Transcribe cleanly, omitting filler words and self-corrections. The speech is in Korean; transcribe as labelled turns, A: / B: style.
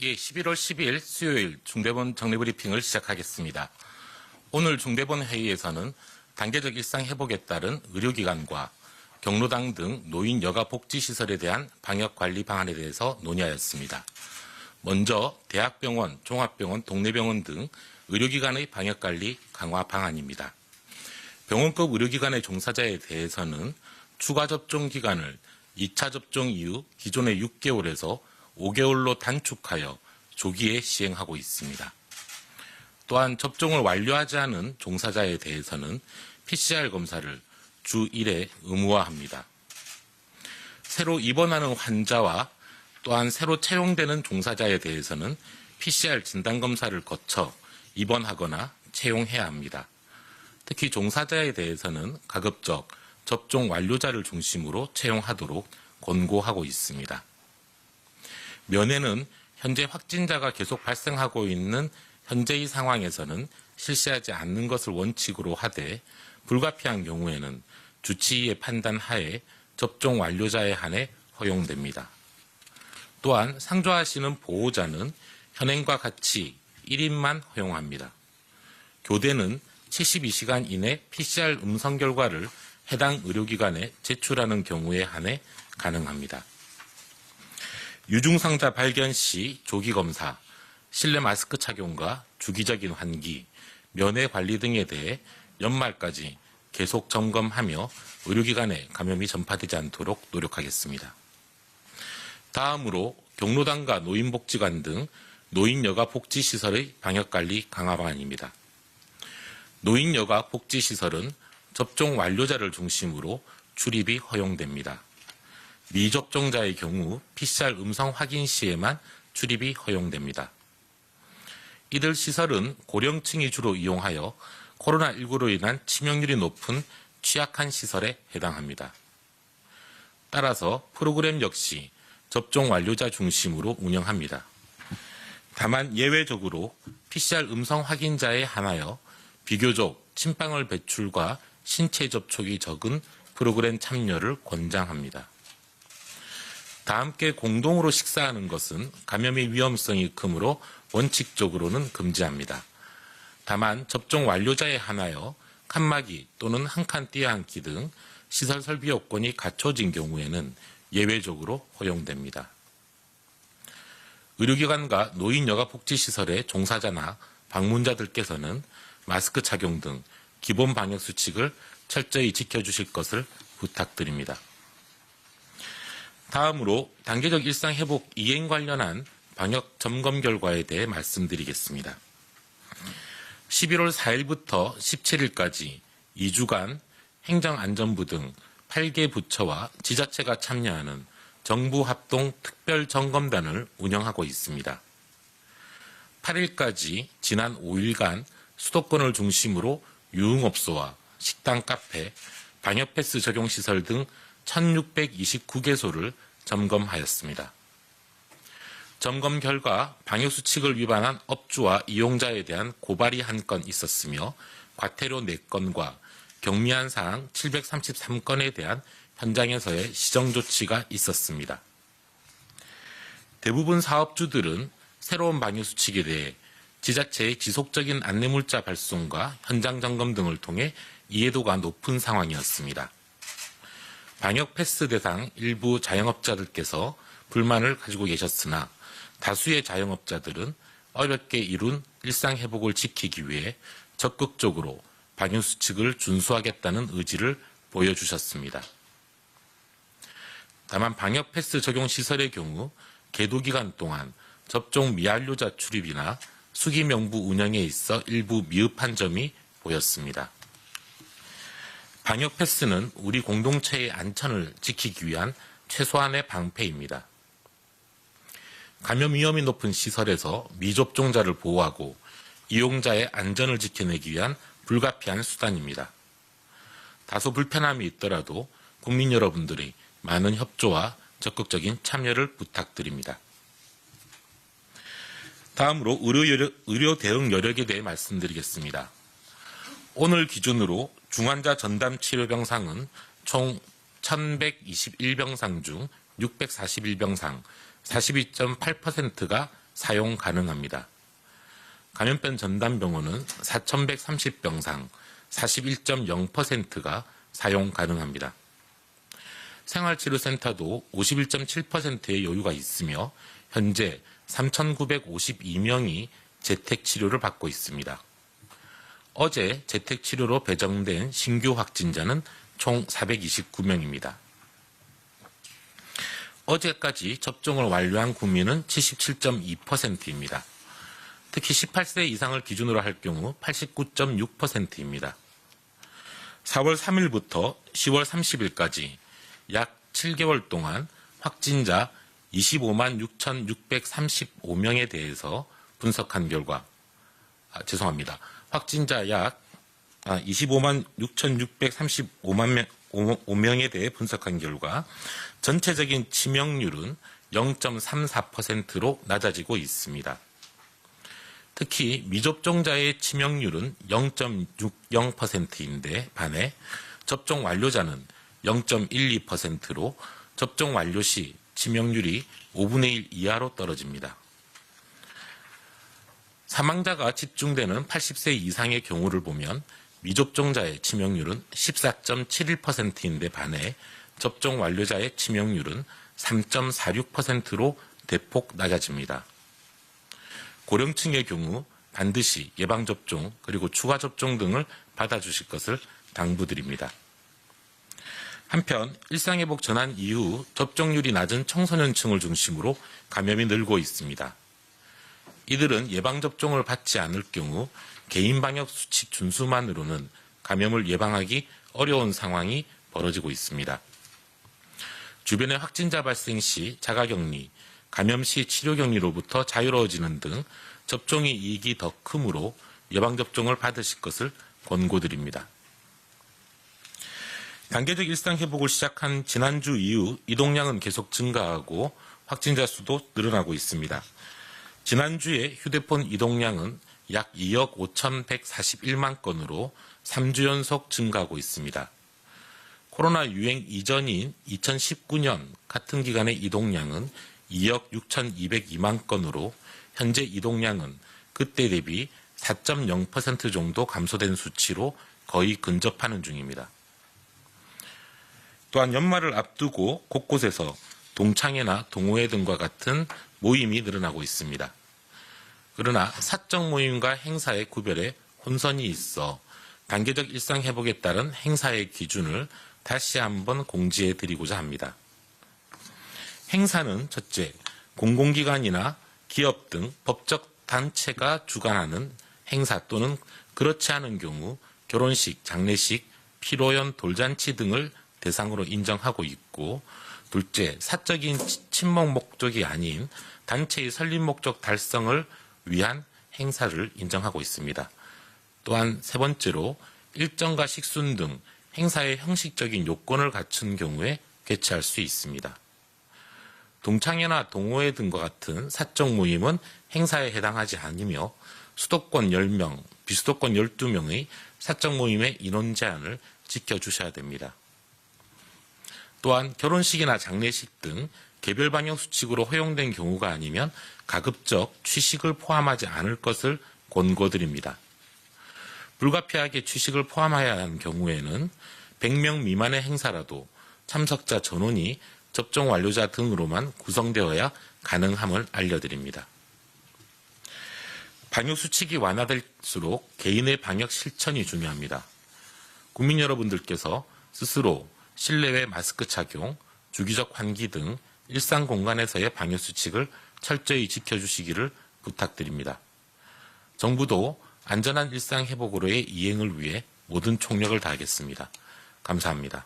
A: 예, 11월 10일 수요일 중대본 정례브리핑을 시작하겠습니다. 오늘 중대본 회의에서는 단계적 일상 회복에 따른 의료기관과 경로당 등 노인 여가 복지시설에 대한 방역관리 방안에 대해서 논의하였습니다. 먼저 대학병원, 종합병원, 동네병원 등 의료기관의 방역관리 강화 방안입니다. 병원급 의료기관의 종사자에 대해서는 추가 접종 기간을 2차 접종 이후 기존의 6개월에서 5개월로 단축하여 조기에 시행하고 있습니다. 또한 접종을 완료하지 않은 종사자에 대해서는 PCR 검사를 주 1회 의무화합니다. 새로 입원하는 환자와 또한 새로 채용되는 종사자에 대해서는 PCR 진단검사를 거쳐 입원하거나 채용해야 합니다. 특히 종사자에 대해서는 가급적 접종 완료자를 중심으로 채용하도록 권고하고 있습니다. 면회는 현재 확진자가 계속 발생하고 있는 현재의 상황에서는 실시하지 않는 것을 원칙으로 하되 불가피한 경우에는 주치의의 판단 하에 접종 완료자에 한해 허용됩니다. 또한 상주하시는 보호자는 현행과 같이 1인만 허용합니다. 교대는 72시간 이내 PCR 음성 결과를 해당 의료기관에 제출하는 경우에 한해 가능합니다. 유증상자 발견 시 조기검사, 실내 마스크 착용과 주기적인 환기, 면회 관리 등에 대해 연말까지 계속 점검하며 의료기관에 감염이 전파되지 않도록 노력하겠습니다. 다음으로 경로당과 노인복지관 등 노인여가 복지시설의 방역관리 강화 방안입니다. 노인여가 복지시설은 접종 완료자를 중심으로 출입이 허용됩니다. 미접종자의 경우 PCR 음성 확인 시에만 출입이 허용됩니다. 이들 시설은 고령층이 주로 이용하여 코로나19로 인한 치명률이 높은 취약한 시설에 해당합니다. 따라서 프로그램 역시 접종 완료자 중심으로 운영합니다. 다만 예외적으로 PCR 음성 확인자에 한하여 비교적 침방울 배출과 신체 접촉이 적은 프로그램 참여를 권장합니다. 다 함께 공동으로 식사하는 것은 감염의 위험성이 크므로 원칙적으로는 금지합니다. 다만 접종 완료자에 한하여 칸막이 또는 한 칸 띄어앉기 등 시설 설비 요건이 갖춰진 경우에는 예외적으로 허용됩니다. 의료기관과 노인여가복지시설의 종사자나 방문자들께서는 마스크 착용 등 기본 방역수칙을 철저히 지켜주실 것을 부탁드립니다. 다음으로 단계적 일상회복 이행 관련한 방역 점검 결과에 대해 말씀드리겠습니다. 11월 4일부터 17일까지 2주간 행정안전부 등 8개 부처와 지자체가 참여하는 정부 합동 특별점검단을 운영하고 있습니다. 8일까지 지난 5일간 수도권을 중심으로 유흥업소와 식당, 카페, 방역패스 적용시설 등 1629개소를 점검하였습니다. 점검 결과 방역수칙을 위반한 업주와 이용자에 대한 고발이 1건 있었으며 과태료 4건과 경미한 사항 733건에 대한 현장에서의 시정조치가 있었습니다. 대부분 사업주들은 새로운 방역수칙에 대해 지자체의 지속적인 안내물자 발송과 현장 점검 등을 통해 이해도가 높은 상황이었습니다. 방역패스 대상 일부 자영업자들께서 불만을 가지고 계셨으나 다수의 자영업자들은 어렵게 이룬 일상회복을 지키기 위해 적극적으로 방역수칙을 준수하겠다는 의지를 보여주셨습니다. 다만 방역패스 적용 시설의 경우 계도기간 동안 접종 미완료자 출입이나 수기명부 운영에 있어 일부 미흡한 점이 보였습니다. 방역패스는 우리 공동체의 안전을 지키기 위한 최소한의 방패입니다. 감염 위험이 높은 시설에서 미접종자를 보호하고 이용자의 안전을 지켜내기 위한 불가피한 수단입니다. 다소 불편함이 있더라도 국민 여러분들의 많은 협조와 적극적인 참여를 부탁드립니다. 다음으로 의료 대응 여력에 대해 말씀드리겠습니다. 오늘 기준으로 중환자 전담 치료병상은 총 1121병상 중 641병상 42.8%가 사용 가능합니다. 감염병 전담병원은 4,130병상 41.0%가 사용 가능합니다. 생활치료센터도 51.7%의 여유가 있으며 현재 3,952명이 재택치료를 받고 있습니다. 어제 재택치료로 배정된 신규 확진자는 총 429명입니다. 어제까지 접종을 완료한 국민은 77.2%입니다. 특히 18세 이상을 기준으로 할 경우 89.6%입니다. 4월 3일부터 10월 30일까지 약 7개월 동안 확진자 25만 6,635명에 대해서 분석한 결과, 확진자 약 25만 6,635명에 대해 분석한 결과 전체적인 치명률은 0.34%로 낮아지고 있습니다. 특히 미접종자의 치명률은 0.60%인데 반해 접종 완료자는 0.12%로 접종 완료 시 치명률이 5분의 1 이하로 떨어집니다. 사망자가 집중되는 80세 이상의 경우를 보면 미접종자의 치명률은 14.71%인데 반해 접종 완료자의 치명률은 3.46%로 대폭 낮아집니다. 고령층의 경우 반드시 예방접종 그리고 추가접종 등을 받아주실 것을 당부드립니다. 한편 일상회복 전환 이후 접종률이 낮은 청소년층을 중심으로 감염이 늘고 있습니다. 이들은 예방접종을 받지 않을 경우 개인방역수칙 준수만으로는 감염을 예방하기 어려운 상황이 벌어지고 있습니다. 주변의 확진자 발생 시 자가격리, 감염 시 치료격리로부터 자유로워지는 등 접종의 이익이 더 크므로 예방접종을 받으실 것을 권고드립니다. 단계적 일상회복을 시작한 지난주 이후 이동량은 계속 증가하고 확진자 수도 늘어나고 있습니다. 지난주에 휴대폰 이동량은 약 2억 5,141만 건으로 3주 연속 증가하고 있습니다. 코로나 유행 이전인 2019년 같은 기간의 이동량은 2억 6,202만 건으로 현재 이동량은 그때 대비 4.0% 정도 감소된 수치로 거의 근접하는 중입니다. 또한 연말을 앞두고 곳곳에서 동창회나 동호회 등과 같은 모임이 늘어나고 있습니다. 그러나 사적 모임과 행사의 구별에 혼선이 있어 단계적 일상 회복에 따른 행사의 기준을 다시 한번 공지해 드리고자 합니다. 행사는 첫째, 공공기관이나 기업 등 법적 단체가 주관하는 행사 또는 그렇지 않은 경우 결혼식, 장례식, 피로연, 돌잔치 등을 대상으로 인정하고 있고, 둘째, 사적인 친목 목적이 아닌 단체의 설립 목적 달성을 위한 행사를 인정하고 있습니다. 또한 세 번째로 일정과 식순 등 행사의 형식적인 요건을 갖춘 경우에 개최할 수 있습니다. 동창회나 동호회 등과 같은 사적 모임은 행사에 해당하지 않으며 수도권 10명, 비수도권 12명의 사적 모임의 인원 제한을 지켜주셔야 됩니다. 또한 결혼식이나 장례식 등 개별 방역 수칙으로 허용된 경우가 아니면 가급적 취식을 포함하지 않을 것을 권고드립니다. 불가피하게 취식을 포함해야 하는 경우에는 100명 미만의 행사라도 참석자 전원이 접종 완료자 등으로만 구성되어야 가능함을 알려드립니다. 방역 수칙이 완화될수록 개인의 방역 실천이 중요합니다. 국민 여러분들께서 스스로 실내외 마스크 착용, 주기적 환기 등 일상 공간에서의 방역 수칙을 철저히 지켜주시기를 부탁드립니다. 정부도 안전한 일상 회복으로의 이행을 위해 모든 총력을 다하겠습니다. 감사합니다.